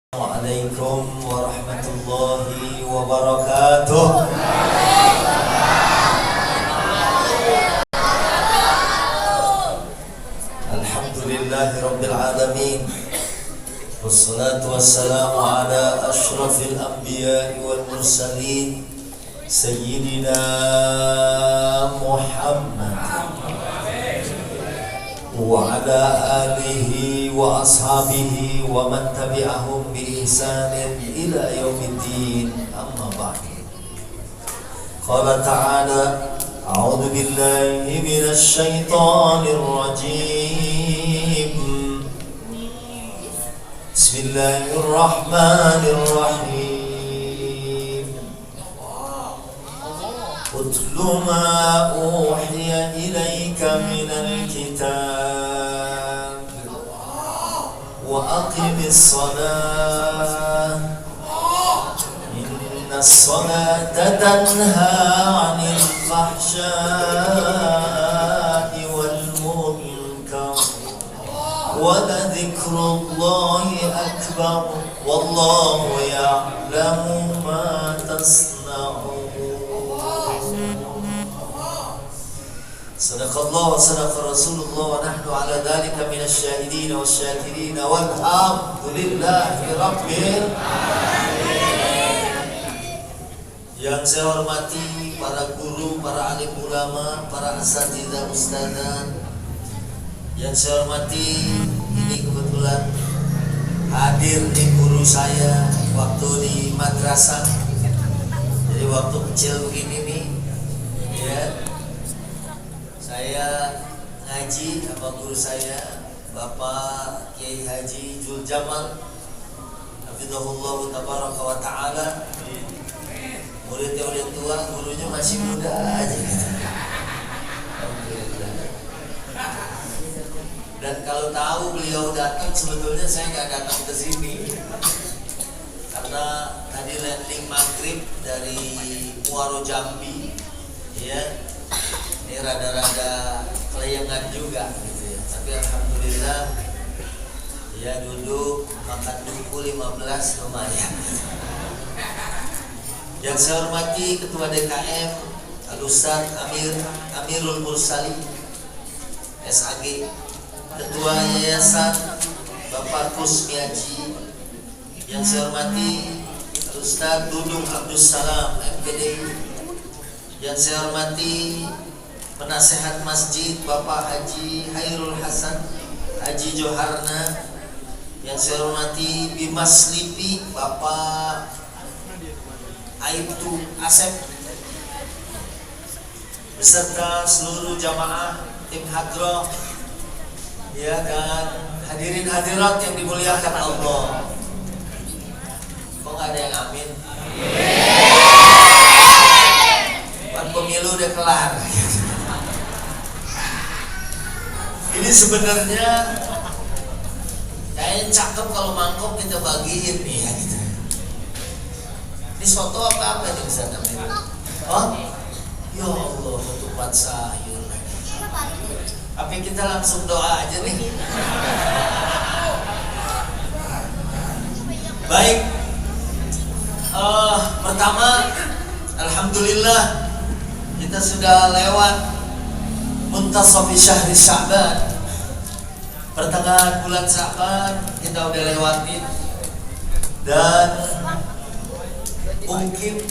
Assalamualaikum warahmatullahi wabarakatuh. Alhamdulillahi rabbil alamin. Wassalatu wassalamu ala ashrafil anbiya'i wal mursalin Sayyidina Muhammad wa ala alihi wa ashabihi wa man tabi'ahum bi ihsanin ila yaumiddin, amma ba'd. Qala ta'ala a'udzu billahi minasy syaithanir rajim. Bismillahirrahmanirrahim. Utlu ma uhiya ilaika minal kitab wa aqimis salat innas salata tanha 'anil fahsya'i wal munkar wa ladhikrullahi akbar wallahu ya'lamu ma tasna'un. Sadaqallah wa sadaqa Rasulullah wa nahnu ala dhalika minasy syahidin wasyakirin walhamdulillahi rabbil alamin. Yang saya hormati para guru, para alim ulama, para asatidzah ustadzah. Yang saya hormati, ini kebetulan hadir di guru saya waktu di madrasah. Jadi waktu kecil begini nih, ya. Saya ngaji sama guru saya, Bapak Kiai Haji Jul Jamal hafizahullah tabaraka wa ta'ala. Muridnya udah tua, gurunya masih muda aja gitu. Dan kalau tahu beliau datang, sebetulnya saya nggak datang ke sini karena tadi landing maghrib dari Muaro Jambi, ya. Ini rada-rada kelayangan juga gitu ya. Tapi alhamdulillah ya, duduk makan duku 15 lumayan. Yang saya hormati Ketua DKM Al-Ustaz Amirul Mursalin SAG, Ketua Yayasan Bapak Kusmiaji. Yang saya hormati Al-Ustaz Dudung Abdus Salam MPD. Yang saya hormati Penasehat Masjid Bapak Haji Hairul Hasan Haji Joharna. Yang saya hormati Bimas Lipi Bapak Aibtu Asep, beserta seluruh jamaah tim hadroh, ya, dan hadirin hadirat yang dimuliakan Allah. Kok nggak ada yang amin? Pan pemilu udah kelar. Ini sebenarnya kayaknya cakep kalau mangkok kita bagiin nih, ya gitu. Ini soto apa nih bisa namanya? Oh, ya Allah, ketupat sayur. Tapi kita langsung doa aja nih. Baik. Pertama, alhamdulillah kita sudah lewat muntasafi syahri Sya'ban. Pertengahan bulan Sya'ban kita udah lewatin. Dan mungkin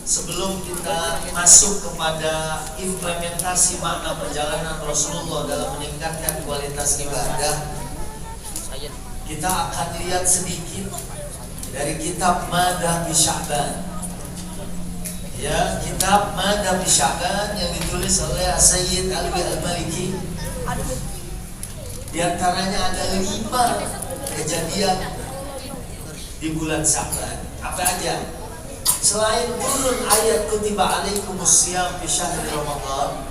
sebelum kita masuk kepada implementasi makna perjalanan Rasulullah dalam meningkatkan kualitas ibadah, kita akan lihat sedikit dari kitab Madhabi Sya'ban. Ya, kitab Madhabi Sya'ban yang ditulis oleh Sayyid Alwi Al-Maliki. Di antaranya ada 5 kejadian di bulan Sya'ban. Apa aja? Selain turun ayat kutiba alaikumus syiyam fi syahri Ramadan.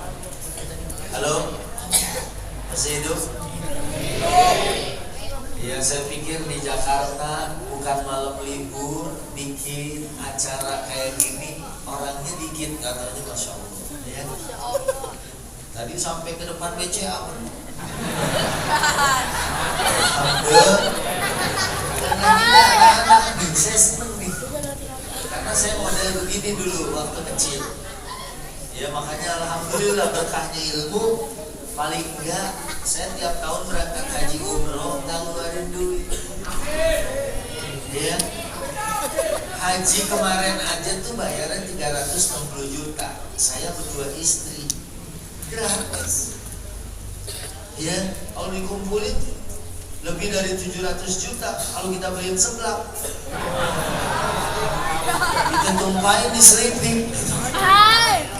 Halo? Masih hidup? Ya, saya pikir di Jakarta bukan malam libur bikin acara kayak gini orangnya dikit, katanya Masya Allah, ya. Tadi sampai ke depan BCA. Alhamdulillah. sini dulu waktu kecil. Ya makanya alhamdulillah berkahnya ilmu. Paling enggak saya tiap tahun berangkat haji umroh nggak ngeluarin duit. Ya, haji kemarin aja tuh bayaran 360 juta. Saya berdua istri, gratis. Ya, kalau dikumpulin lebih dari 700 juta. Kalau kita beliin seblak, kita tumpahin di sleeping,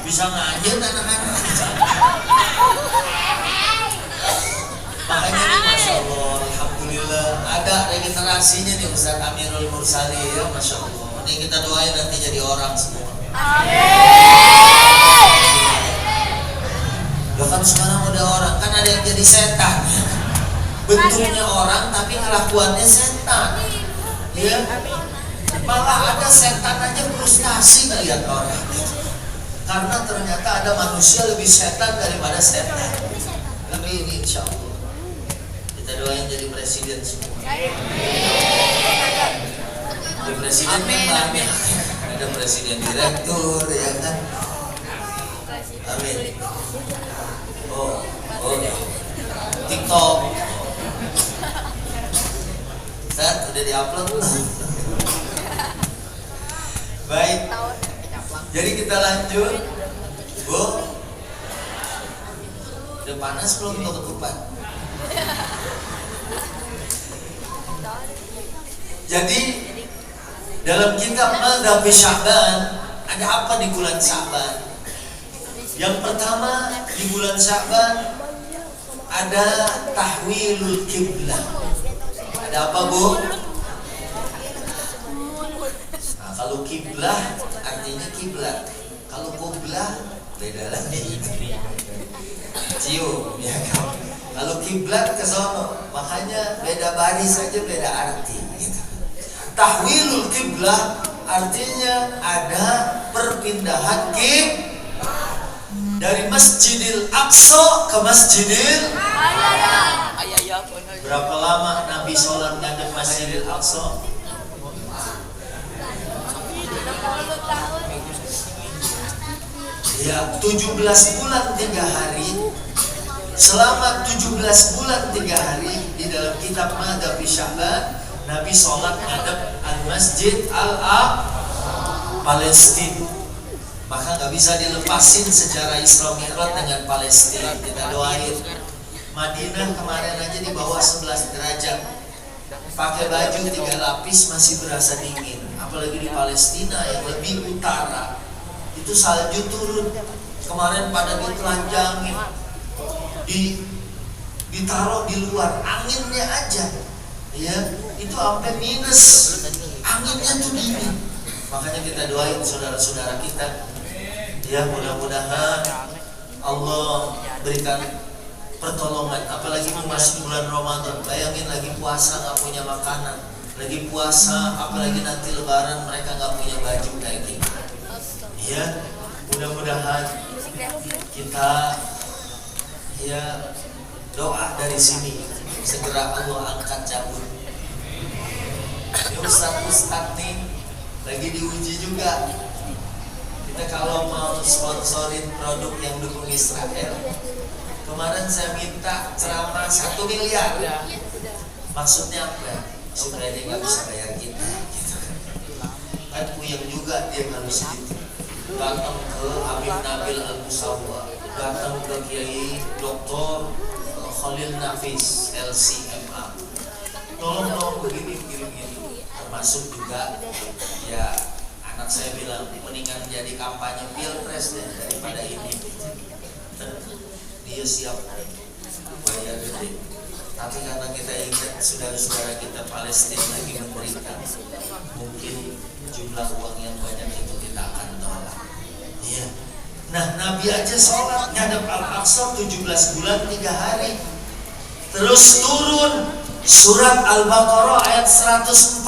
bisa ngajen anak-anak. Makanya nih, Masya Allah, alhamdulillah ada regenerasinya nih Ustaz Amirul Mursali ya, Masya Allah. Ini kita doain nanti jadi orang semua. Ya kan sekarang udah orang, kan ada yang jadi setan. Bentuknya orang tapi kelakuannya setan. Ya, malah ada setan aja frustasi ngeliat orang. Karena ternyata ada manusia lebih setan daripada setan. Lebih ini insya Allah. Kita doain jadi presiden semua. Jadi presiden memang ada presiden direktur ya kan. Amin. Oh, TikTok. Ustaz udah diupload belum? Baik. Jadi kita lanjut. Bu, udah panas belum untuk ketupat? Jadi dalam kitab Madhabi Sya'ban ada apa di bulan Sya'ban? Yang pertama di bulan Sya'ban ada tahwilul kiblah. Ada apa Bu? Nah, kalau kiblah artinya kiblat. Kalau qiblah beda lagi. Cium ya kan. Kalau kiblat ke sono, makanya beda baris saja beda arti gitu. Tahwilul kiblah artinya ada perpindahan dari Masjidil Aqsa ke Masjidil. Berapa lama Nabi sholat ngadep Masjidil Aqsa? Ya, 17 bulan 3 hari. Selama 17 bulan 3 hari di dalam kitab Madhabi Sya'ban, Nabi sholat ngadep Al-Masjid Al-Aqsa Palestina. Maka gak bisa dilepasin secara Isra Mi'raj dengan Palestina. Kita doain. Madinah kemarin aja di bawah 11 derajat. Pakai baju 3 lapis masih berasa dingin. Apalagi di Palestina yang lebih utara. Itu salju turun. Kemarin pada ditelanjangin. Ditaruh di luar. Anginnya aja. Ya, itu sampai minus. Anginnya tuh dingin. Makanya kita doain saudara-saudara kita. Ya, mudah-mudahan Allah berikan pertolongan. Apalagi memasuki bulan Ramadan. Bayangin lagi puasa gak punya makanan, lagi puasa apalagi nanti lebaran mereka gak punya baju kayak gini. Ya, mudah-mudahan kita ya doa dari sini segera Allah angkat cabut. Ya, Ustaz nih lagi diuji juga. Kita kalau mau sponsorin produk yang dukung Israel, kemarin saya minta ceramah 1 miliar. Maksudnya apa? Supaya dia nggak bisa bayar kita, gitu kan puyeng juga dia harus gitu. Datang ke Habib Nabil Al-Musawwa, datang ke Kiai Dr. Khalil Nafis LCMA. Tolong begini. Termasuk juga ya anak saya bilang mendingan jadi kampanye pilpres deh daripada ini. Dia siap bayar gede. Tapi karena kita ingat saudara-saudara kita Palestina lagi menderita, mungkin jumlah uang yang banyak itu kita akan tolak. Iya. Nah, Nabi aja sholat ngadep Al-Aqsa 17 bulan 3 hari. Terus turun surat Al-Baqarah ayat 144.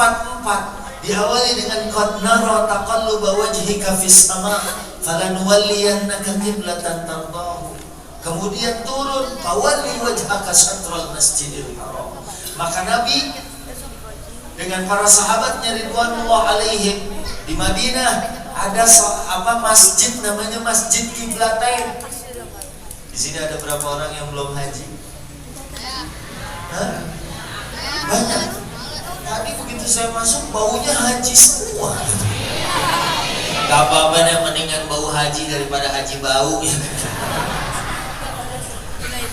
Diawali dengan qad nara taqalluba wajhika fis sama falanuwalliyannaka qiblatan tardahu. Kemudian turun fawalli wajhaka syatral masjidil haram. Maka Nabi dengan para sahabatnya ridwanullah alaihim di Madinah ada masjid namanya Masjid Qiblatain. Di sini ada berapa orang yang belum haji? Hah? Banyak. Tadi begitu saya masuk baunya haji semua. Gak apa-apa deh, mendingan bau haji daripada haji bau ya.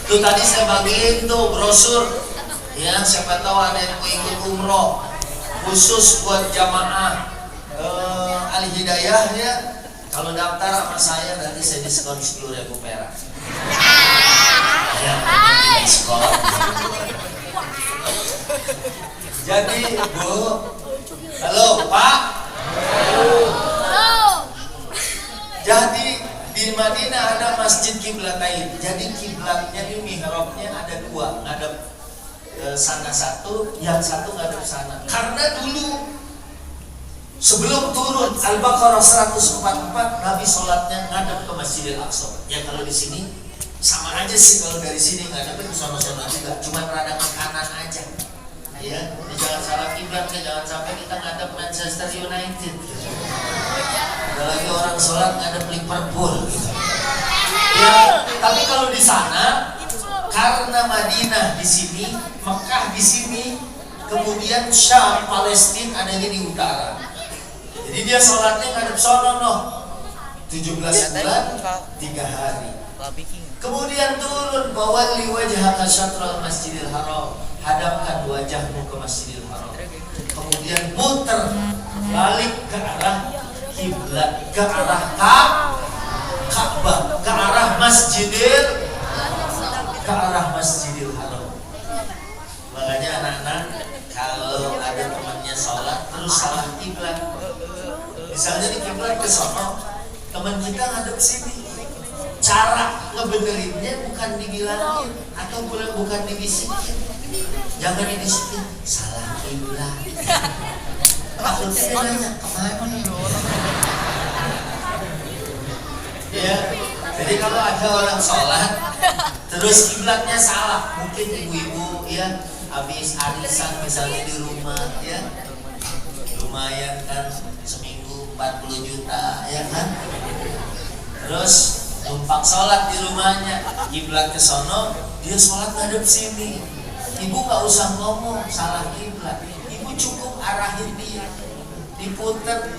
Tuh tadi saya bagiin tuh brosur. Ya, siapa tahu ada yang mau ikut umroh khusus buat jamaah Al-Hidayah ya. Kalau daftar sama saya nanti saya diskon 10.000 perak. Ya, diskon. Jadi Bu, halo Pak. Jadi di Madinah ada Masjid Qiblatain. Jadi kiblatnya ini mihrabnya ada dua, ngadep sana satu, yang satu ngadep sana. Karena dulu sebelum turun Al-Baqarah 144 Nabi sholatnya ngadep ke Masjidil Aqsa. Ya kalau di sini sama aja sih, kalau dari sini ngadepnya ke sana-sana juga, cuma rada ke kanan aja. Ya, jangan salah kiblatnya, jangan sampai kita ngadep Manchester United. Ada lagi orang sholat ngadep Liverpool gitu. Ya, tapi kalau di sana karena Madinah di sini, Mekah di sini, kemudian Syam, Palestina adanya di utara. Jadi dia sholatnya ngadep sono noh. 17 bulan 3 hari. Kemudian turun, bawali wajhaka syatral Masjidil Haram, hadapkan wajahmu ke Masjidil Haram. Kemudian muter balik ke arah kiblat, ke arah Ka'bah, ke arah Masjidil Haram. Makanya anak-anak kalau ada temannya sholat terus salah kiblat, misalnya di kiblat ke sono, teman kita ngadep sini, cara ngebenerinnya bukan dibilangin atau bukan dibisikin, jangan dibisikin salah kiblat. Takutnya dia nanya kemana. Ya, jadi kalau ada orang sholat terus kiblatnya salah, mungkin ibu-ibu ya habis arisan misalnya di rumah ya, lumayan kan seminggu 40 juta ya kan, terus numpang sholat di rumahnya, kiblat ke sono, dia sholat ngadep sini. Ibu gak usah ngomong salah kiblat, ibu cukup arahin dia, diputer,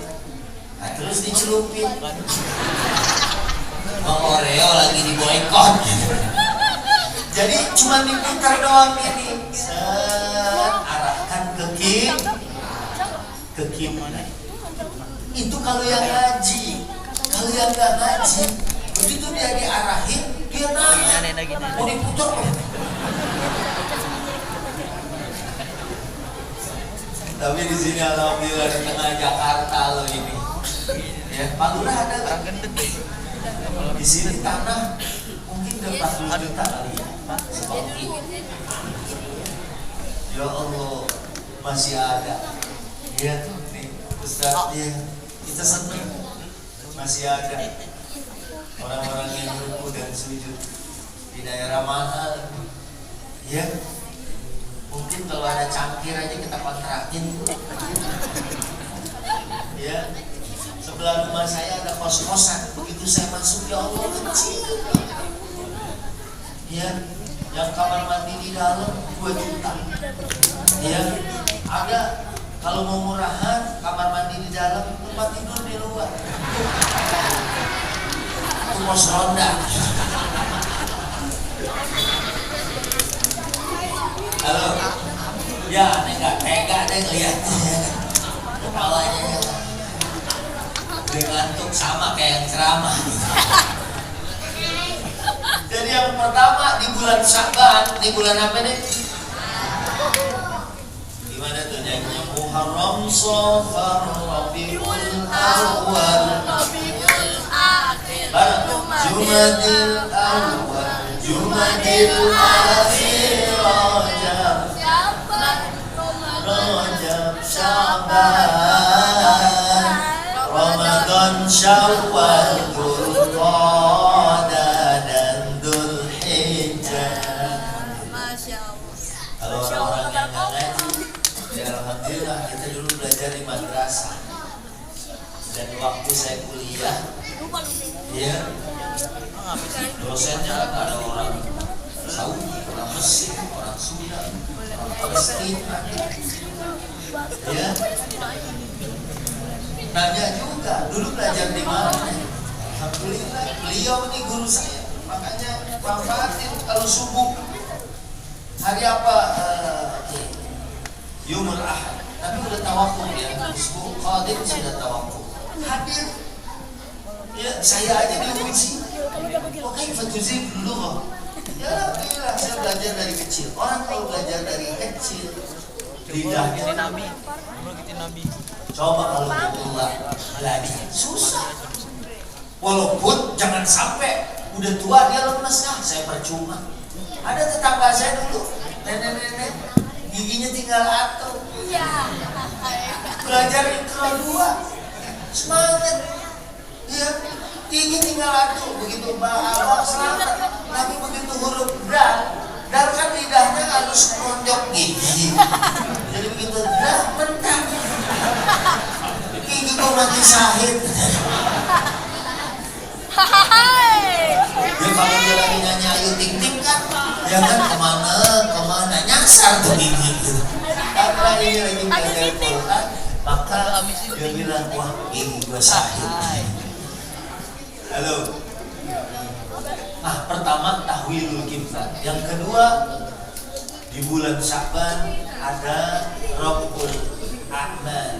nah, terus dicelupin. Oreo lagi diboykot. Jadi cuma diputer doang ini, arahkan ke kiblat. Itu kalau yang ngaji. Kalau yang gak ngaji, begitu dia diarahin, dia nahan, mau diputer. Tapi di sini alhamdulillah di tengah Jakarta loh ini. Ya, Pak Lurah ada nggak? Di sini tanah mungkin udah 40 juta kali ya, sekali. Ya Allah, masih ada. Ya, nih Ustaz ya, kita senang masih ada orang-orang yang ruku dan sujud di daerah mahal. Ya, mungkin kalau ada cangkir aja kita kontrakin. Ya, sebelah rumah saya ada kos-kosan. Begitu saya masuk, ya Allah kecil. Ya, yang kamar mandi di dalam 2 juta. Ya, ada kalau mau murahan kamar mandi di dalam, tempat tidur di luar. Itu pos ronda. Halo, ya aneh gak tega deh ngeliatnya, kepalanya udah ngantuk sama kayak yang ceramah. Jadi yang pertama di bulan Sya'ban, di bulan apa nih? Gimana tuh nyanyinya? Muharram, Shafar, Rabiul Awal, Jumadil Awal, Jumadil Akhir, Rajab, Sya'ban, Ramadan, Syawal, Dzulqa'dah dan Dzulhijjah. Kalau orang-orang yang nggak ngaji, ya alhamdulillah kita dulu belajar di madrasah. Dan waktu saya kuliah, ya, dosennya ada orang Saudi, orang Mesir, orang Sudan, orang Palestina, ya. Nanya juga, dulu belajar di mana? Alhamdulillah, beliau ini guru saya. Makanya manfaatin kalau subuh. Hari apa? Yumul Ahad. Tapi udah tawakuf ya. Subuh Qadim sudah tawakuf. Hadir. Ya, saya aja diuji. Oke, fatuzib dulu. Ya, alhamdulillah saya belajar dari kecil. Orang kalau belajar dari kecil, lidahnya Nabi. Coba kalau berulang lagi susah. Walaupun jangan sampai udah tua dia lemes, saya percuma. Ada tetangga saya dulu, nenek-nenek giginya tinggal satu. Belajar Iqra 2, semangat. Ya, gigi tinggal satu. Begitu abang selamat, tapi begitu huruf dal kan lidahnya harus nonjok gigi. Jadi begitu dal mentah. Gigi kok mati syahid. Dia kalau dia lagi nyanyi Ayu Ting Ting kan, dia kan kemana nyasar tuh gigi gitu. Karena ini lagi belajar Quran, maka dia bilang, wah gigi gue syahid. Halo. Nah, pertama tahwilul kiblat. Yang kedua, di bulan Sya'ban ada Rabbul A'mal,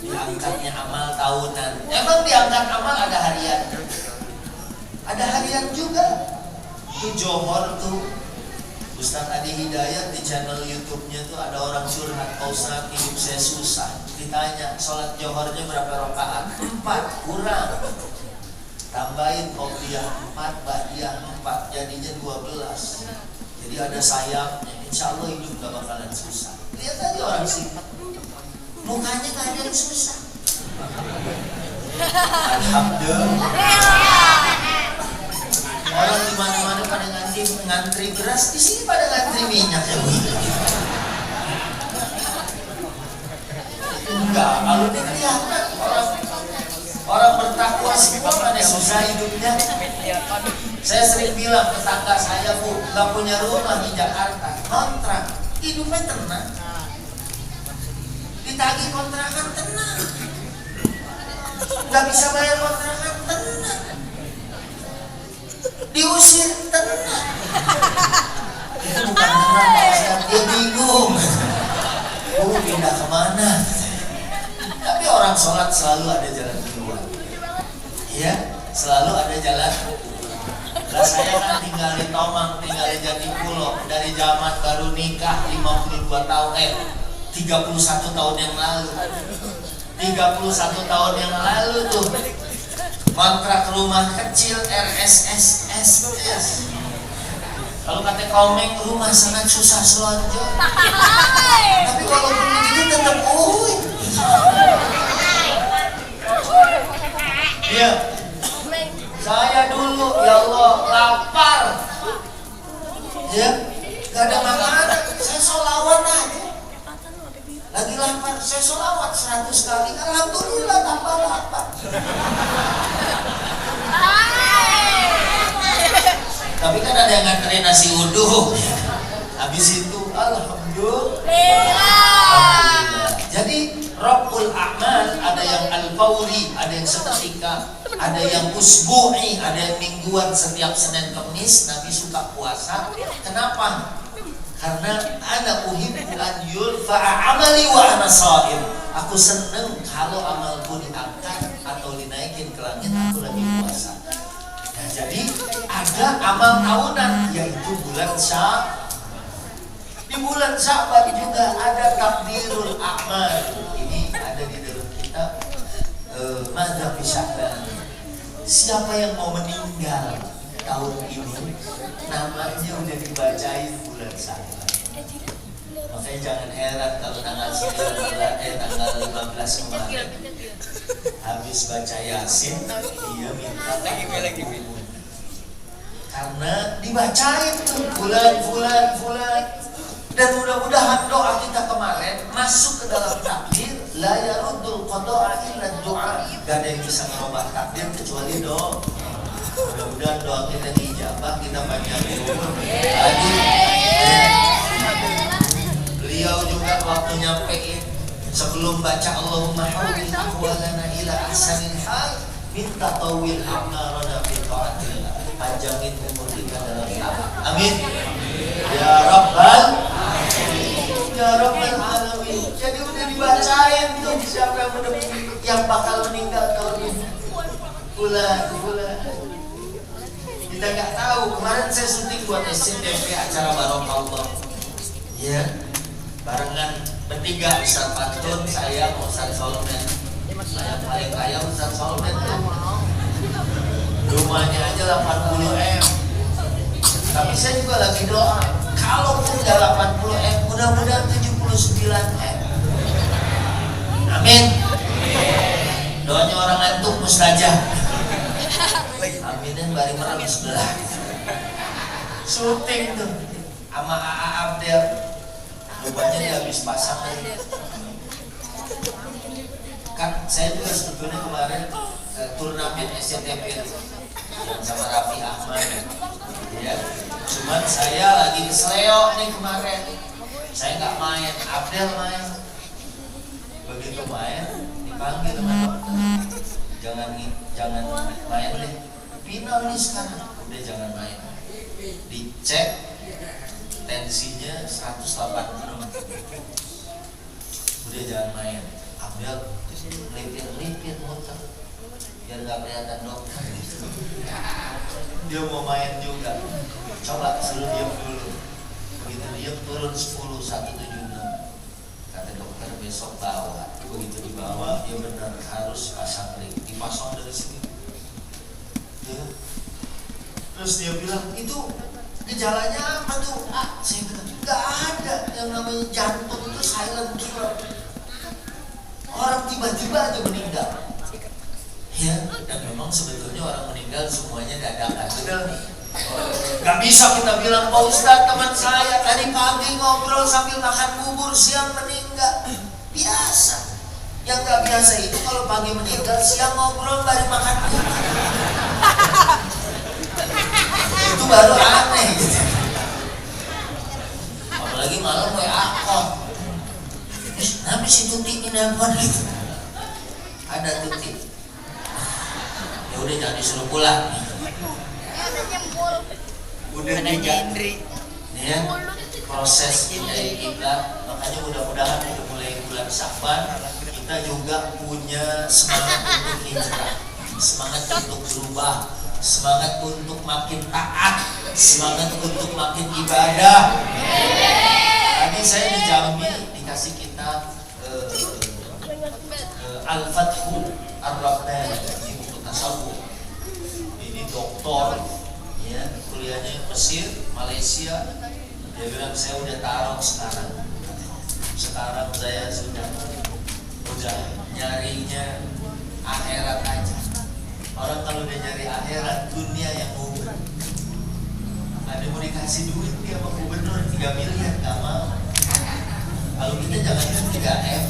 diangkatnya amal tahunan. Emang diangkat amal ada harian? Ada harian juga. Itu Johor tuh, Ustaz Adi Hidayat di channel YouTube-nya tuh ada orang curhat, Pak Ustaz hidup saya susah. Ditanya sholat Johornya berapa rakaat? 4, kurang. Tambahin qobliyah 4, ba'diyah 4, jadinya 12. Jadi ada sayapnya. Insya Allah hidup gak bakalan susah. Lihat aja orang sini, mukanya gak ada yang susah. Alhamdulillah. Orang di mana-mana pada ngantri beras, di sini pada ngantri minyak ya Bu. Enggak, kalau dia kelihatan orang bertakwa semua pada susah hidupnya. Saya sering bilang tetangga saya, Bu, gak punya rumah di Jakarta, kontrak, hidupnya tenang. Ditagih kontrakan tenang, gak bisa bayar kontrakan tenang, diusir tenang. Itu bukan tenang, dia bingung. Pindah kemana? Tapi orang sholat selalu ada jalan keluar. Ya, selalu ada jalan. Nah, saya kan tinggal di Tomang, tinggal di Jatipulo. Dari zaman baru nikah 52 tahun, 31 tahun yang lalu. 31 tahun yang lalu tuh kontrak rumah kecil RSSSS. Kalau kata Komeng, rumah sangat susah selonjor. Tapi kalau begitu tetap Iya. Saya dulu, ya Allah, lapar. Ya, gak ada makanan, saya sholawat aja. Lagi lapar, saya sholawat 100 kali. Alhamdulillah tambah lapar. Tapi kan ada yang nganterin nasi uduk. Habis itu, alhamdulillah. Jadi Rabbul A'mal ada yang al-fawri, ada yang seketika, ada yang usbu'i, ada yang mingguan setiap Senin Kamis. Nabi suka puasa. Kenapa? Karena ana uhibbu an yurfa'a amali wa ana sha'im. Aku seneng kalau amalku diangkat atau dinaikin ke langit aku lagi puasa. Nah, jadi ada amal tahunan yaitu bulan Sya'ban. Di bulan Sya'ban juga ada takdirul a'mal. Ini ada di dalam kitab Mazhab Sya'ban. Siapa yang mau meninggal tahun ini, namanya udah dibacain bulan Sya'ban. Makanya jangan heran kalau tanggal 15 kemarin habis baca Yasin, dia minta lagi. Karena dibacain tuh bulan. Dan mudah-mudahan doa kita kemarin masuk ke dalam takdir. La yaruddul qada'a illa du'a. Gak ada yang bisa merubah takdir kecuali doa. Mudah-mudahan doa kita dijabah, kita panjang umur. Lagi beliau juga waktu nyampein sebelum baca Allahumma hawwil ahwalana ila ahsanil hal minta tawil a'marana fi ta'atillah. Panjangin umur kita dalam taat. Amin. Ya Rabbal Ya Rabbal Alamin. Jadi udah dibacain tuh siapa yang bakal meninggal tahun ini. Bulan. Kita nggak tahu. Kemarin saya syuting buat SCTV acara Barokallah. Ya, barengan bertiga, Ustaz Pantun, saya, Ustaz Solmen. Saya paling kaya Ustaz Solmen tuh. Rumahnya aja 80 M. Tapi saya juga lagi doa, kalaupun udah 80 M, mudah-mudahan 79 M. Amin. Doanya orang ngantuk mustajab. Aminin bari merem sebelah. Syuting tuh sama AA Abdel. Rupanya dia habis pasang lagi. Kan saya juga sebetulnya kemarin turnamen SCTV yang sama Raffi Ahmad. Ya. Cuman saya lagi keseleo nih kemarin. Saya nggak main, Abdel main. Begitu main, dipanggil sama dokter. Jangan main deh. Final nih sekarang. Udah jangan main. Dicek tensinya 180. Udah jangan main. Abdel lipin muter biar nggak kelihatan dokter. Dia mau main juga. Coba suruh diam dulu. Begitu diam turun 10 176. Kata dokter besok bawa. Begitu dibawa dia benar harus pasang ring. Dipasang dari sini. Ya. Terus dia bilang itu gejalanya apa tuh? Saya bilang nggak ada yang namanya jantung itu silent killer. Orang tiba-tiba aja meninggal. Ya, dan memang sebetulnya orang meninggal semuanya dadakan. Betul nih. Gak bisa kita bilang, Pak Ustadz teman saya tadi pagi ngobrol sambil makan bubur, siang meninggal. Biasa. Yang gak biasa itu kalau pagi meninggal, siang ngobrol baru makan bubur. Itu baru aneh gitu. Apalagi malam WA kok. Tapi si Tuti ini nelfon gitu. Ada Tuti. Ya udah jangan disuruh pulang. Udah Indri. Ya, proses dari kita. Makanya mudah-mudahan udah mulai bulan Sya'ban kita juga punya semangat untuk hijrah, semangat untuk berubah, semangat untuk makin taat, semangat untuk makin ibadah. Tadi saya di Jambi dikasih kitab Al-Fathu Ar-Rabbani, ini buku tasawuf. Ini doktor, ya, kuliahnya Mesir, Malaysia. Dia bilang saya udah taruh sekarang. Sekarang saya sudah nyarinya akhirat aja. Orang kalau udah nyari akhirat, dunia yang ngubur. Ada mau dikasih duit dia sama gubernur 3 miliar, gak mau. Kalau kita jangan 3M,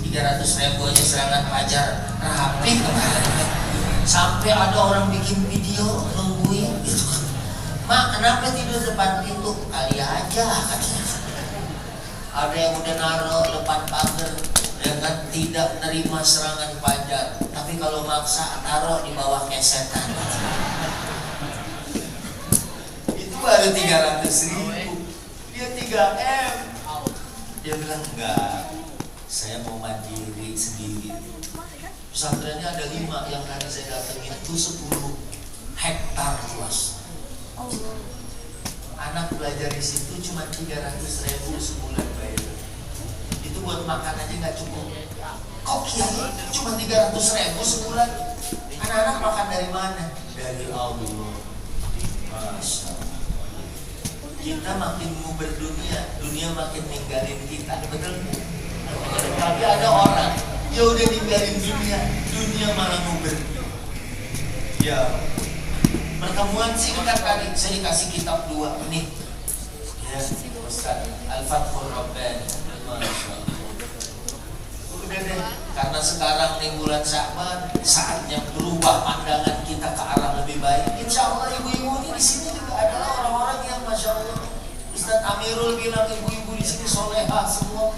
300.000 aja serangan pajar rapi kemarin. Sampai ada orang bikin video nungguin gitu. Mak, kenapa tidur depan pintu? Kali aja katanya. Ada yang udah naruh depan pagar, ya kan, tidak menerima serangan pajar. Tapi kalau maksa taruh di bawah kesetan. Itu baru 300.000. Dia 3M. Dia bilang enggak, saya mau mandiri sendiri. Pesantrennya ada 5 yang tadi saya datengin itu 10 hektar luas. Anak belajar di situ cuma 300.000 sebulan bayar. Itu buat makan aja nggak cukup. Kok kiai cuma 300.000 sebulan? Anak-anak makan dari mana? Dari Allah. Masya Allah. Kita makin mau berdunia, dunia makin ninggalin kita, betul nggak? Tapi ada orang ya udah ninggalin dunia, dunia malah mau berdunia. Ya, pertemuan singkat tadi saya dikasih kitab 2 ini. Ya, Ustaz Al-Fathur Rabbani. Masya Allah. udah deh, karena sekarang nih bulan Sya'ban, saatnya berubah pandangan kita ke arah lebih baik. Insya Allah ibu-ibu ini di sini juga adalah orang-orang yang Masya Allah. Ustaz Amirul bilang ibu-ibu di sini solehah semua.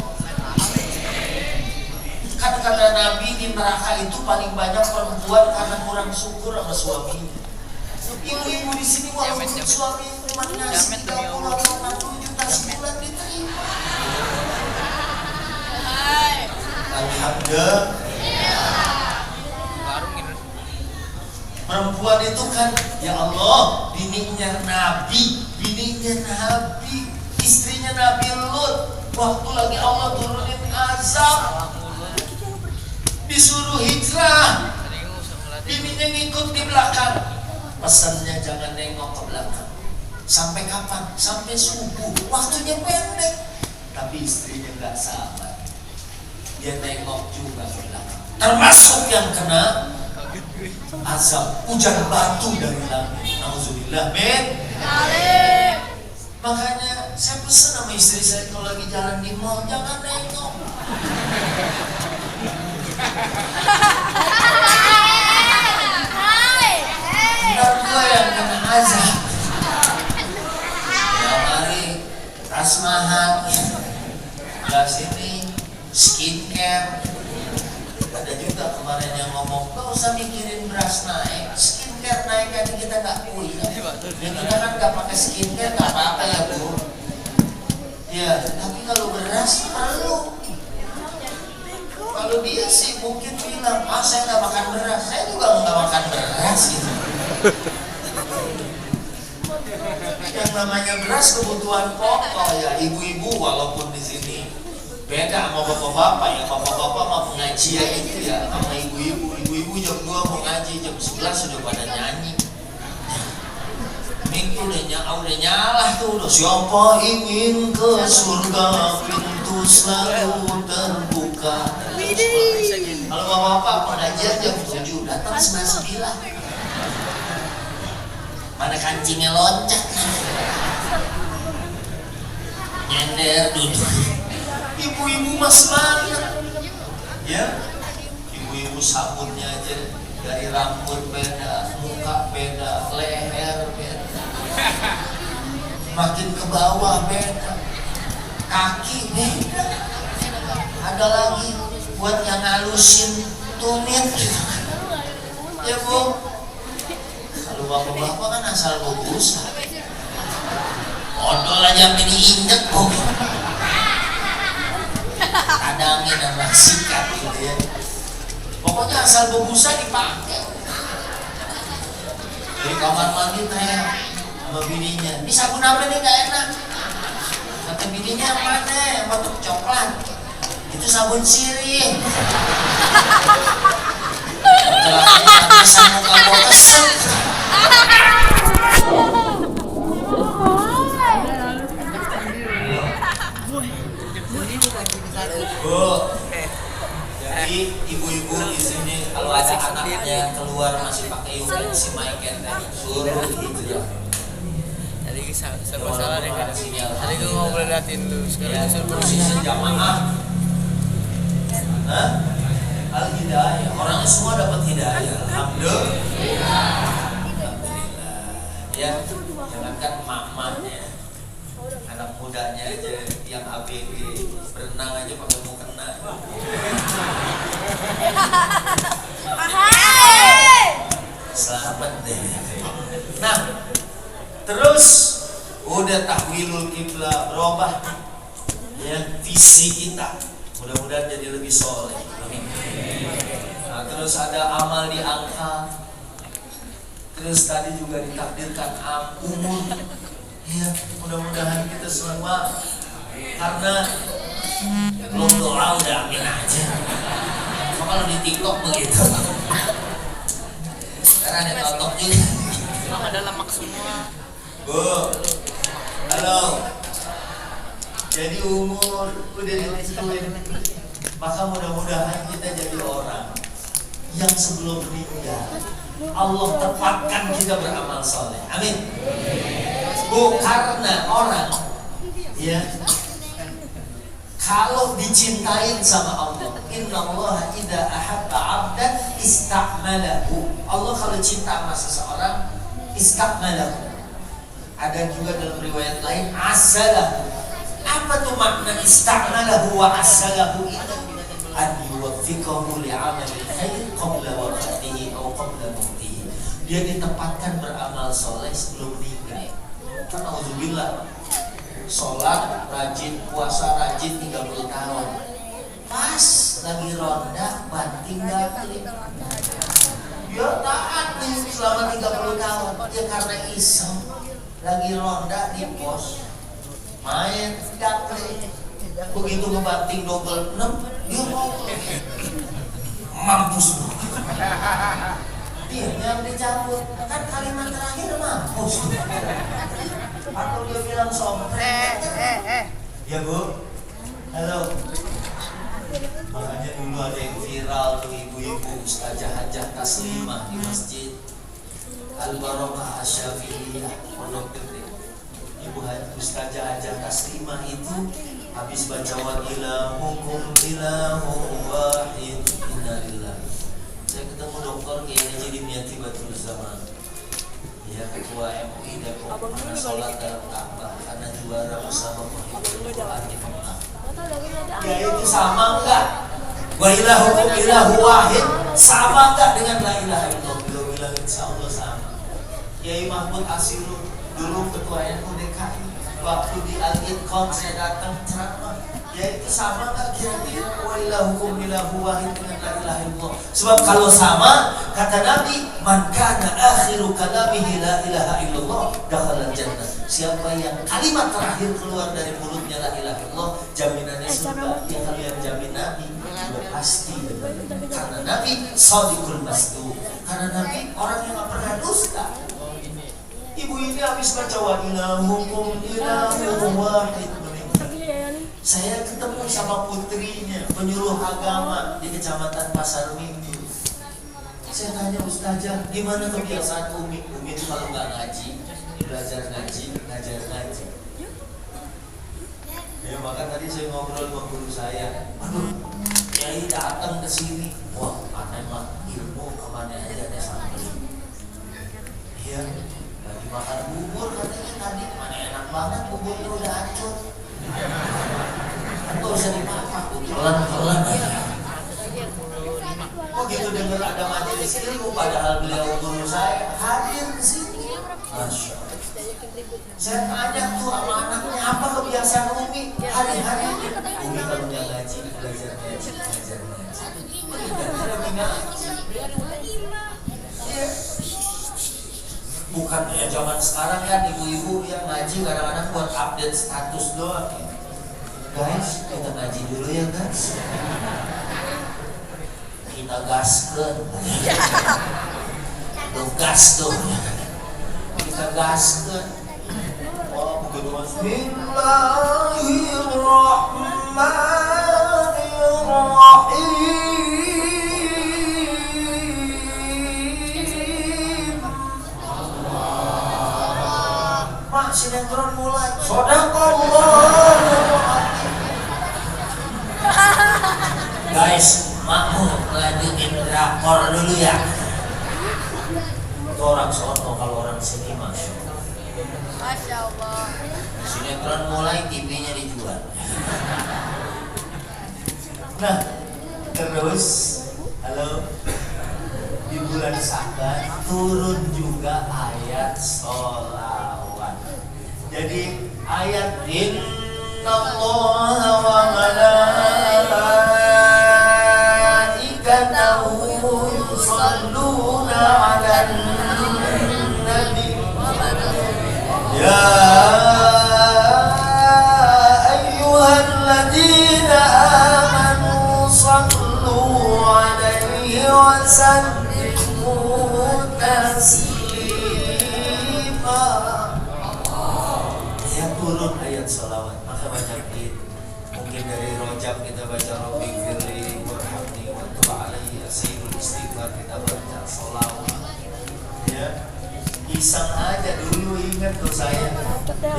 Kan kata Nabi di neraka itu paling banyak perempuan karena kurang syukur sama suaminya. Ibu-ibu di sini walaupun suami cuma ngasih 30 atau 60 juta sebulan diterima. Alhamdulillah. Perempuan itu kan ya Allah, bininya Nabi, istrinya Nabi Lut. Waktu lagi Allah turunin azab, disuruh hijrah, bininya ngikut di belakang. Pesannya jangan nengok ke belakang. Sampai kapan? Sampai subuh. Waktunya pendek. Tapi istrinya gak sabar. Dia nengok juga ke belakang. Termasuk yang kena azab hujan batu dari langit. Nauzubillah min. Makanya saya pesan sama istri saya kalau lagi jalan di mall jangan nengok. Ntar gue yang kena azab. Ya mari tas mahal, belas ini skincare. Ada juga kemarin yang ngomong gak usah mikirin beras naik, skincare naik aja kita gak punya. Ya kita kan gak pakai skincare gak apa-apa ya bu. Ya tapi kalau beras perlu. Kalau dia sih mungkin bilang, saya nggak makan beras, saya juga nggak makan beras gitu. Yang namanya beras kebutuhan pokok ya ibu-ibu walaupun di sini beda sama bapak-bapak ya, bapak-bapak mau pengajian itu ya sama ibu-ibu jam 2 mau ngaji, jam 11 sudah pada nyanyi. Minggu udah nyala tuh, udah siapa ingin ke surga pintu selalu terbuka. Kalau bapak-bapak pengajian jam 7 datang 9. Mana kancingnya loncat, nyender duduk. Ibu-ibu mas semangat, ya. Ibu-ibu sabunnya aja dari rambut beda, muka beda, leher beda. Makin ke bawah beda, kaki beda. Ada lagi buat yang ngalusin tumit gitu. Ya bu, kalau bapak-bapak kan asal bebusa, odol aja mini injek bu, kadangin sama sikat gitu ya. Pokoknya asal bebusa dipakai. Dari kamar mandi tanya sama bininya, ini sabun apa nih gak enak? Kata bininya yang mana? Yang batuk coklat. Itu sabun sirih. Celaknya bisa muka gua kesel. Bu, jadi ibu-ibu di sini kalau ada anaknya keluar masih pakai UNC Maiken suruh hijrah. Tadi serba salah deh kan. Tadi gue mau liatin lu sekarang suruh posisi jamaah. Al-hidayah, orangnya semua dapat hidayah. Alhamdulillah. Ya, jangankan mamanya, anak mudanya aja yang ABG berenang aja pakai mukena. Selamat deh. Nah, terus udah tahwilul kiblah berubah ya visi kita. Mudah-mudahan jadi lebih soleh. Amin. Nah, terus ada amal diangkat. Terus tadi juga ditakdirkan umur. Ya, mudah-mudahan kita semua karena belum doa udah amin aja. Cuma kalau di TikTok begitu. Sekarang ada TikTok ini. emang ada lemak semua. Bu, halo. Jadi umur udah ditentuin. Maka mudah-mudahan kita jadi orang yang sebelum meninggal Allah tepatkan kita beramal soleh. Amin. Bu, karena orang ya kalau dicintain sama Allah. Innallaha idza ahabba 'abdan istakmalahu. Allah kalau cinta sama seseorang istakmalahu. Ada juga dalam riwayat lain asalahu. Apa tuh makna istakmalahu wa asalahu itu? An yuwaffiqahu li'amalil khair qabla wafatihi atau qabla mautihi. Dia ditempatkan beramal soleh sebelum meninggal. Alhamdulillah. Sholat rajin, puasa rajin 30 tahun. Pas lagi ronda banting gaplek. Dia taat nih selama 30 tahun. Dia karena iseng lagi ronda di pos main gaplek. Begitu ngebanting double 6, dia mau mampus. Dia yang dicabut. Kan kalimat terakhir mampus. Atau dia bilang sompret. Ya Bu, halo. Makanya dulu ada yang viral tuh ibu-ibu Ustazah Hajah Taslimah di masjid Al-Barakah Asy-Syafi'iyah Pondok Gede. Ibu Ustazah Hajah Taslimah itu habis baca wa ilahukum ilahu wahid innalillah. Saya ketemu dokter Kiai Haji Dimyati Batul Zaman. Ya, ketua MUI Depok, karena sholat dalam Ka'bah, karena juara bersama Muhyiddin Quran di Mekah. Ya itu sama enggak? Wa ilahukum ilahu wahid sama enggak dengan la ilaha illallah? Beliau bilang insya Allah sama. Kiai Mahmud Asiru dulu ketua NU DKI, waktu di Al-Itqan saya datang ceramah. Ya itu sama enggak kira-kira wa ilahukum ilahu wahid dengan la ilaha illallah? Sebab kalau sama, kata Nabi, man kana akhiru kalamihi la ilaha illallah dakhala jannah. Siapa yang kalimat terakhir keluar dari mulutnya la ilaha illallah, jaminannya surga. Ya kalau yang jamin Nabi sudah pasti. Karena Nabi shadiqul masduq. Karena Nabi orang yang enggak pernah dusta. Ibu ini habis baca wa ilahukum ilahu wahid. Saya ketemu sama putrinya, penyuluh agama di Kecamatan Pasar Minggu. Saya tanya Ustazah, gimana kebiasaan Umi? Umi itu kalau nggak ngaji, belajar ngaji, ngajar ngaji. Ya maka tadi saya ngobrol sama guru saya. Aduh, Kiai datang ke sini. Wah, aneh mah ilmu kemana aja ada sampai. Iya, lagi makan bubur katanya tadi. Mana enak banget buburnya udah hancur. Enggak usah dimakan, pelan-pelan aja. Begitu dengar ada majelis ilmu, padahal beliau guru saya hadir di sini. Masya Allah. Saya tanya tuh sama anaknya, apa kebiasaan Umi hari-hari? Umi kalau nggak ngaji, belajar ngaji, belajar ngaji. Lagi ngaji. Bukan ya zaman sekarang kan ibu-ibu yang ngaji kadang-kadang buat update status doang. Guys, kita ngaji dulu ya guys. Kita gaskan. Tuh gas tuh. Kita gaskan. Oh, begitu mas. Bismillahirrahmanirrahim. Mak, sinetron mulai. Shadaqallah. Guys, makmu lanjutin drakor dulu ya. Itu orang sono, kalau orang sini Masya Allah. Sinetron mulai, TV-nya dijual. Nah, terus halo, di bulan Sa'ban turun juga ayat sholawat. Jadi ayat innallaha wa malaikatahu yusalluna 'alan nabi ya ayyuhalladzina amanu sallu 'alaihi wa sallimu taslima. Ya turun ayat sholawat, maka banyakin. Mungkin dari Rojab kita baca Rabbi firli warhamni wa tub alaihi, Sayyidul Istighfar kita baca sholawat. Ya, iseng aja dulu ingat tuh saya.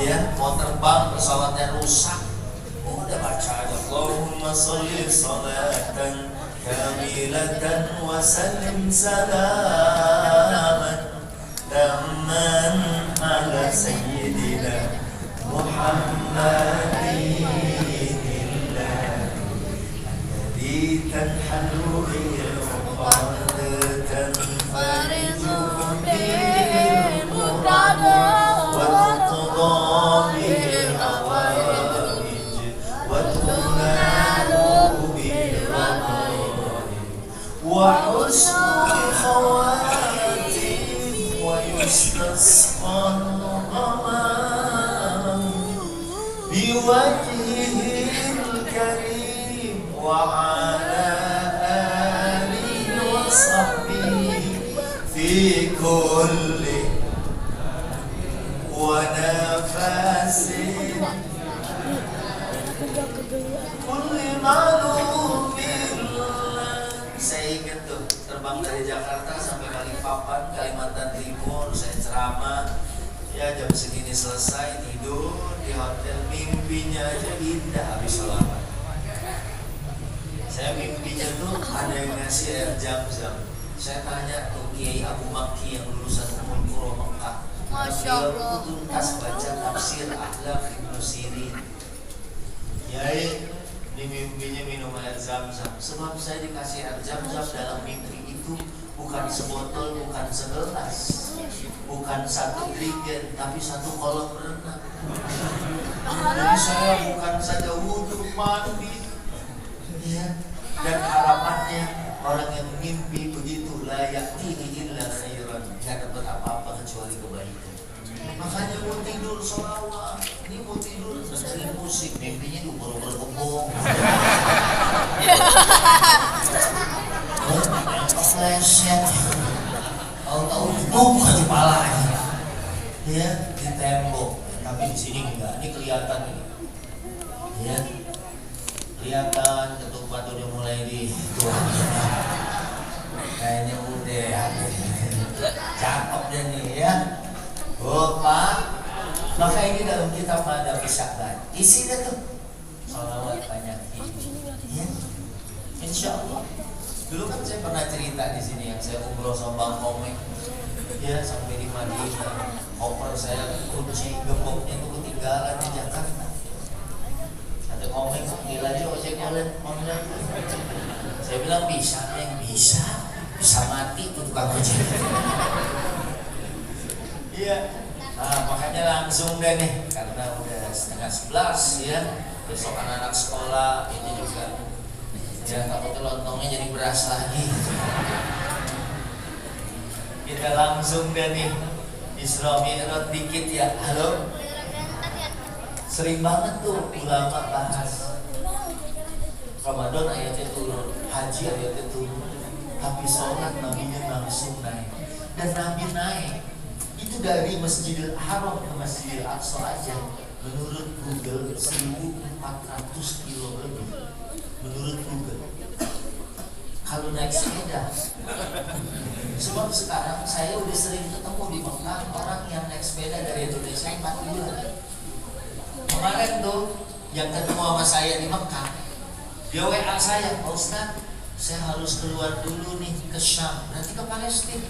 Ya, mau terbang pesawatnya rusak. Oh, udah baca Allahumma salli salatan kamilatan wa sallim salaman tamman ala sayyidina Muhammadin alladhi tanhalu bil uqad tanfarijukum bil murad wa tuqda bil awarij wa tunalu bil raqaib wa husnul khawatim wa yustasqal ghamam biwajhil karim wa ala alihi wa sahbihi fi kulli wa nafasin kulli ma'lumin. Saya ingat tuh terbang dari Jakarta sampai Balikpapan, Kalimantan Timur, saya ceramah. Ya jam segini selesai, tidur di hotel, mimpinya aja indah habis sholawat. Saya mimpinya tuh ada yang ngasih air Zam-Zam. Saya tanya tuh Kiai Abu Makki yang lulusan Ummul Qura Mekah. Masya Allah. Beliau tuntas baca tafsir Akhlaq Ibnu Sirin. Kiai di mimpinya minum air Zam-Zam. Sebab saya dikasih air Zam-Zam dalam mimpi itu bukan sebotol, bukan segelas, bukan satu jerigen, tapi satu kolam renang. Jadi saya bukan saja wudhu, mandi, ya. Dan harapannya orang yang mimpi begitu layak illa khairan, gak dapat apa-apa kecuali kebaikan. Makanya mau tidur sholawat, ini mau tidur dengerin musik, mimpinya tuh berkembang. Flashet, tahu-tahu bung ke kepala ya di tembok, tapi di sini enggak, ini kelihatan ini, ya kelihatan ketuk batu udah mulai di tuang, kayaknya udah cakep deh nih ya, Pak. Maka ini dalam kitab ada Sya'ban, isinya tuh sholawat banyak ini, ya, insya Allah. Dulu kan saya pernah cerita di sini yang saya umroh sama Bang Komeng, ya sampai di Madinah, koper saya kunci gemboknya itu ketinggalan di Jakarta. Ada Komeng gila dia ojek online. Saya bilang bisa, yang bisa mati tuh tukang ojek. Iya, nah makanya langsung deh nih karena udah 10:30 ya, besok anak-anak sekolah ini juga. Ya takutnya lontongnya jadi beras lagi. Kita langsung deh nih Isra Mi'raj dikit ya. Halo. Sering banget tuh ulama bahas Ramadan ayatnya turun, haji ayatnya turun, tapi sholat nabinya langsung naik. Dan Nabi naik itu dari Masjidil Haram ke Masjidil Aqsa aja. Menurut Google 1.400 kilo lebih. Menurut Google. Kalau naik sepeda, sebab sekarang saya udah sering ketemu di Mekah orang yang naik sepeda dari Indonesia 4 bulan. Kemarin tuh yang ketemu sama saya di Mekah, dia WA saya, Pak Ustaz, saya harus keluar dulu nih ke Syam, nanti ke Palestina,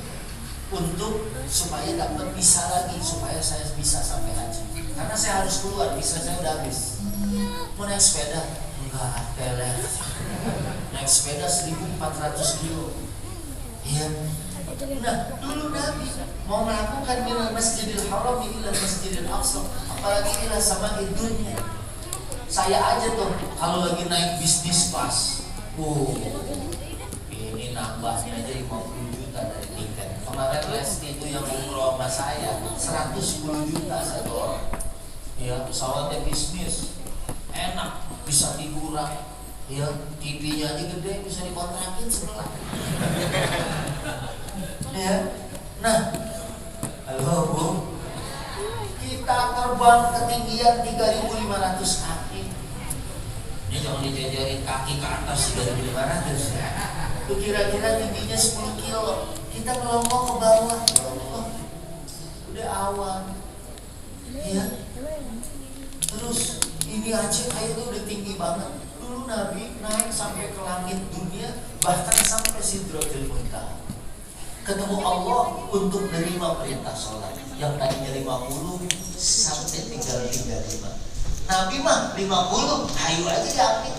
untuk supaya dapat visa lagi, supaya saya bisa sampai haji. Karena saya harus keluar, visa saya udah habis. Mau naik sepeda? Enggak, pelet. Naik sepeda 1.400 kilo. Iya. Nah, dulu Nabi mau melakukan minal Masjidil Haram ila Masjidil Aqsa, apalagi ila sama dunia. Saya aja tuh kalau lagi naik bisnis kelas, ini nambahnya aja 50 juta dari tiket. Kemarin Lesti itu yang umroh sama saya 110 juta satu orang. Ya, pesawatnya bisnis, enak, bisa tiduran. Ya, TV-nya aja gede, bisa dikontrakin sebelah. Ya, nah, halo Bu, kita terbang ketinggian 3.500 kaki. Ini jangan dijajarin kaki ke atas 3.500 ya. Itu kira-kira tingginya 10 kilo. Kita melongo ke bawah. Oh, udah awan. Ya. Terus Ini aja kayaknya udah tinggi banget. Dulu Nabi naik sampai ke langit dunia, bahkan sampai Sidratul Muntaha. Ketemu Allah untuk menerima perintah sholat yang tadinya 50 sampai tinggal 35. Nabi mah 50, hayu aja yakin.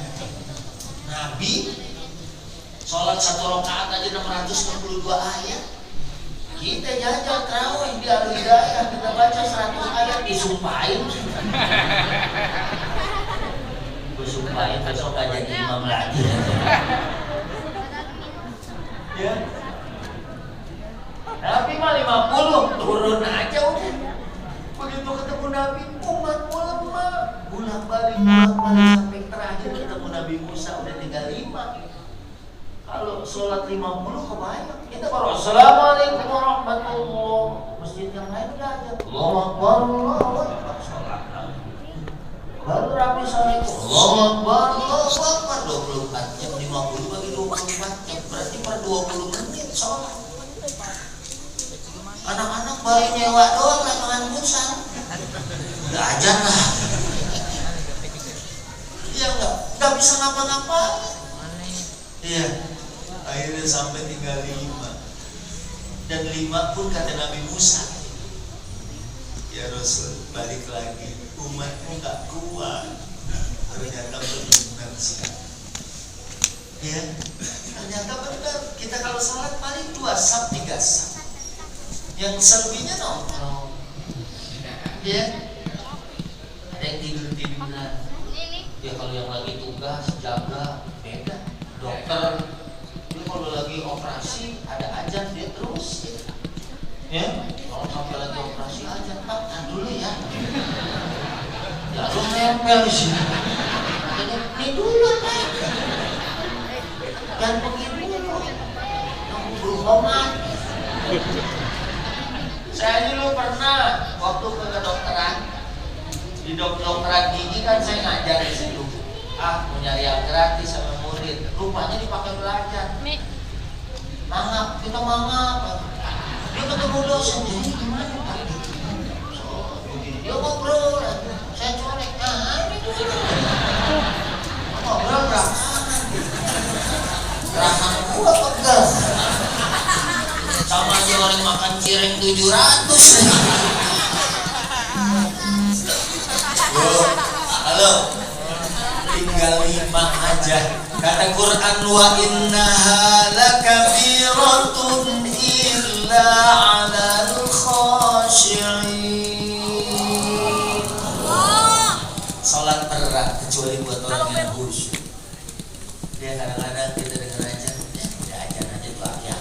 Nabi sholat 1 rakaat aja 662 ayat. Kita jajal terawih di Al-Hidayah, kita baca 100 ayat disumpahin. Disumpahin besok gak jadi imam lagi. Ya. Nabi mah 50, turun aja udah. Begitu ketemu Nabi, umat lemah. Bolak-balik sampai terakhir ketemu Nabi Musa udah tinggal 5. Kalau sholat 50 kebanyak. Kita baru assalamualaikum warahmatullah. Masjid yang lain udah aja Allahu Akbar, Allahu Akbar, sholat lagi. Baru Rabi Assalamualaikum Allahu Akbar, Allahu Akbar. 24 jam 50 bagi 24 jam berarti per 20 menit sholat. Anak-anak bayi nyewa doang lapangan futsal. Udah ajan lah. Iya enggak bisa ngapa-ngapain. Iya. Akhirnya sampai tinggal 5. Dan 5 pun kata Nabi Musa, ya Rasul, balik lagi, umatmu gak kuat. Ternyata benar sekali. Ya, ternyata benar. Kita kalau sholat paling 2 saf 3 saf. Yang selebihnya nongkrong. Ya, ada yang tidur-tiduran. Ya kalau yang lagi tugas jaga beda. Dokter dia kalau lagi operasi ada ajan dia terus ya. Kalau sampai lagi operasi ajan, Pak, dulu ya. Ya lu nempel di sini. Ini dulu, Pak. Jangan pergi dulu. Kamu berubah mati. Saya dulu pernah waktu ke kedokteran, di dokteran gigi kan saya ngajar di situ. Mau nyari yang gratis sama murid, rupanya dipakai belajar. Mangap, kita mangap. Dia ketemu dosen, jadi gimana Pak? Dia ngobrol, saya colek. Ini tuh ngobrol gerakan gua pegel. Sama aja orang makan cireng 700. Halo. Tinggal 5 aja. Kata Quran, wa innaha lakabiratun illa 'alal khashi'in. Salat berat kecuali buat orang yang khusyuk. Dia kadang-kadang kita dengar aja, ya aja tuh ya.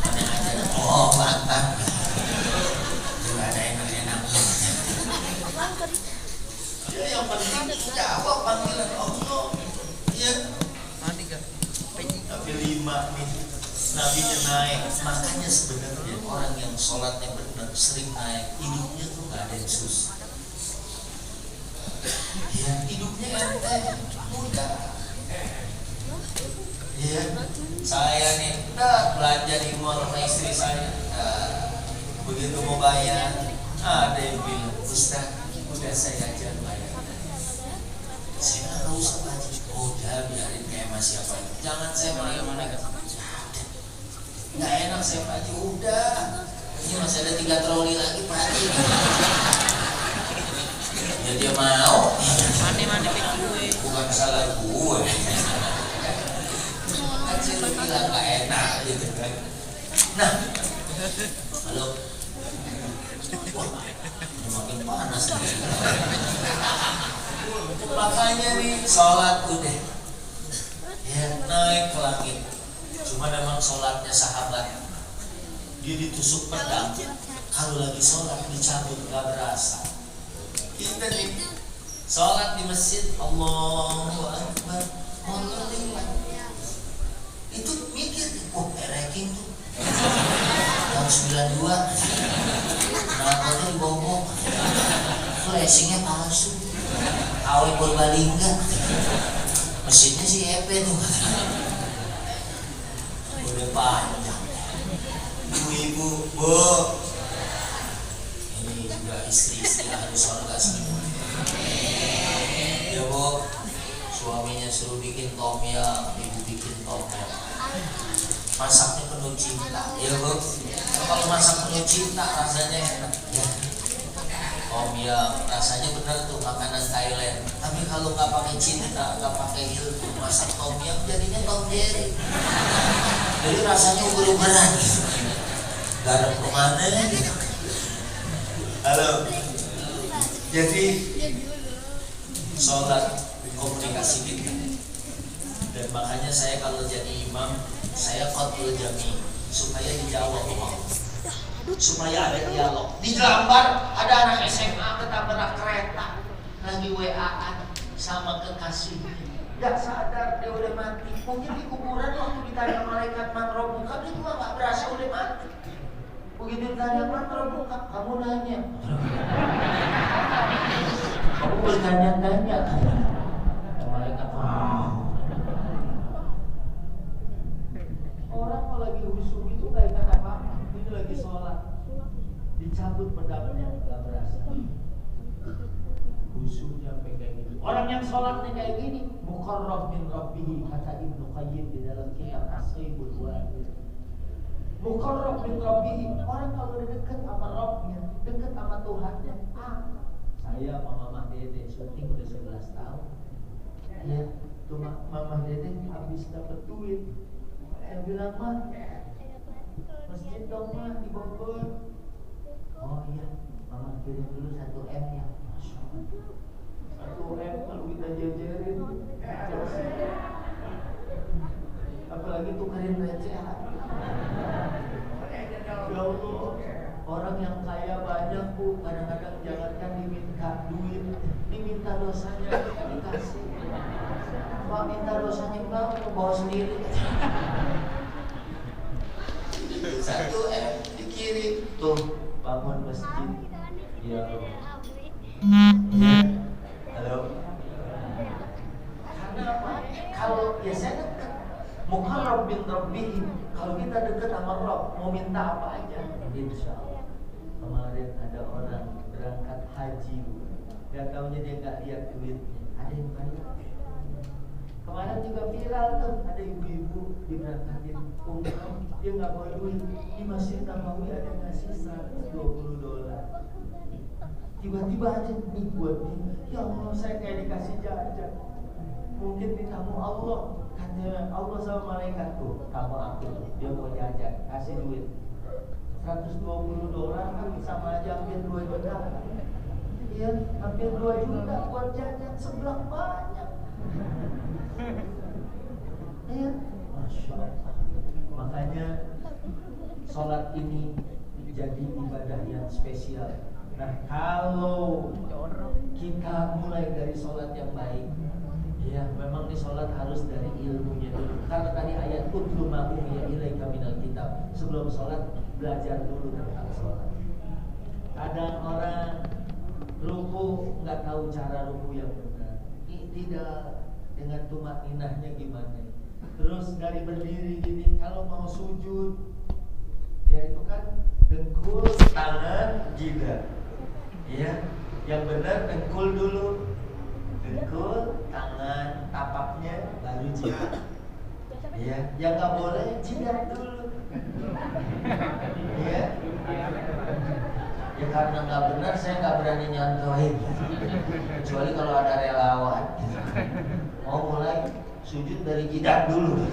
Ada aja, oh mantap. Juga ada enak-enaknya. Ya yang penting jawab panggilan Allah. Ya. Tapi 5 nih Nabinya naik. Makanya sebenarnya orang yang sholatnya benar sering naik, hidupnya tuh gak ada yang susah. Ya hidupnya enteng, mudah. Ya saya nih belanja di mall sama istri saya. Begitu mau bayar, ada yang bilang, Ustaz, udah saya aja bayar. Saya nggak usah Pak. Udah biarin kayak Mas siapa. Jangan saya mana nggak enak saya Pak. Udah, ini masih ada 3 troli lagi Pak. Ya dia mau. Mandi gue. Bukan salah gue. Kan saya bilang nggak enak gitu kan. Nah, halo. Makin panas nih. Makanya nih sholat udah ya naik ke langit. Cuma memang sholatnya sahabat, dia ditusuk pedang. Kalau lagi sholat dicabut gak berasa. Kita nih sholat di masjid, Allahu Akbar, itu mikir, ranking tuh tahun 92 kenapa dibobok, flashingnya palsu, awet Purbalingga, mesinnya si EP tuh udah panjang. Ibu-ibu, Bu, ini juga istri-istri ahli surga Suaminya suruh bikin tom yum, ibu bikin tom yum. Masaknya penuh cinta, ya bu. Kalau masak penuh cinta rasanya enak. Ya. Tom yum rasanya benar tuh makanan Thailand. Tapi kalau nggak pakai cinta, nggak pakai ilmu, masak tom yum jadinya tom jerry. Jadi rasanya uber-uberan. Garam kemana gitu. Halo. Jadi sholat komunikasi kita. Dan makanya saya kalau jadi imam, saya qatul jami supaya dijawab Allah. Supaya ada dialog. Di Jelambar ada anak SMA ketabrak kereta lagi WA-an sama kekasihnya. Gak sadar dia udah mati. Mungkin di kuburan waktu ditanya malaikat man rabbuka, dia juga gak berasa udah mati. Begitu ditanya man rabbuka, kamu nanya. Kamu bertanya-tanya. Malaikat orang kalau lagi khusyuk itu gak ingat apa-apa. Ini lagi sholat, dicabut pedangnya gak berasa. Khusyuknya sampai kayak gini. Orang yang sholatnya kayak gini, muqarrab min rabbihi, kata Ibnu Qayyim di dalam kitab As-Saibul Wahid. Muqarrab min rabbihi, orang kalau udah dekat sama Rabbnya, dekat sama Tuhannya. Saya sama Mama Dede syuting udah 11 tahun. Ya, tuh Mama Dede habis dapat duit. Saya bilang, "Mah, masjid dong mah di Bogor." Oh iya, Mama kirim dulu 1 M ya. 1 M kalau kita jajarin, apalagi tukerin recehan. Ya Allah, orang yang kaya banyak bu, kadang-kadang jangankan diminta duit, diminta dosanya dikasih. Pak minta dosanya bang, bawa sendiri. 1 M dikirim, tuh bangun masjid. Ya Allah. Halo. Karena apa? Kalau ya saya dekat, muqarrab bin rabbihi. Kalau kita dekat sama Rabb, mau minta apa aja, insya Allah. Kemarin ada orang berangkat haji, gak taunya dia gak lihat duitnya, ada yang bayar. Kemarin juga viral tuh, ada ibu-ibu diberangkatin umrah, dia gak bawa duit. Di Masjid Nabawi ada yang ngasih $120. Tiba-tiba aja nih buat nih, ya Allah saya kayak dikasih jajan. Mungkin ditamu Allah, katanya Allah sama malaikat tuh, tamu aku tuh, dia mau jajan, kasih duit $120 kan sama aja hampir 2 juta. Iya, hampir 2 juta buat jajan sebelah banyak. Iya, Masya Allah. Makanya sholat ini jadi ibadah yang spesial. Nah, kalau kita mulai dari sholat yang baik, ya memang nih sholat harus dari ilmunya dulu. Karena tadi ayat utlu ma uhiya ilaika minal kitab. Sebelum sholat belajar dulu tentang sholat. Kadang orang ruku nggak tahu cara ruku yang benar. Tidak dengan tumaninahnya gimana. Terus dari berdiri gini, kalau mau sujud, ya itu kan dengkul, tangan, jidat. Ya, yang benar dengkul dulu, dengkul, tangan, tapaknya, baru jidat. Ya, yang nggak boleh jidat dulu. Ya, ya karena nggak benar saya nggak berani nyontohin. Kecuali kalau ada relawan. Mau mulai sujud dari jidat dulu.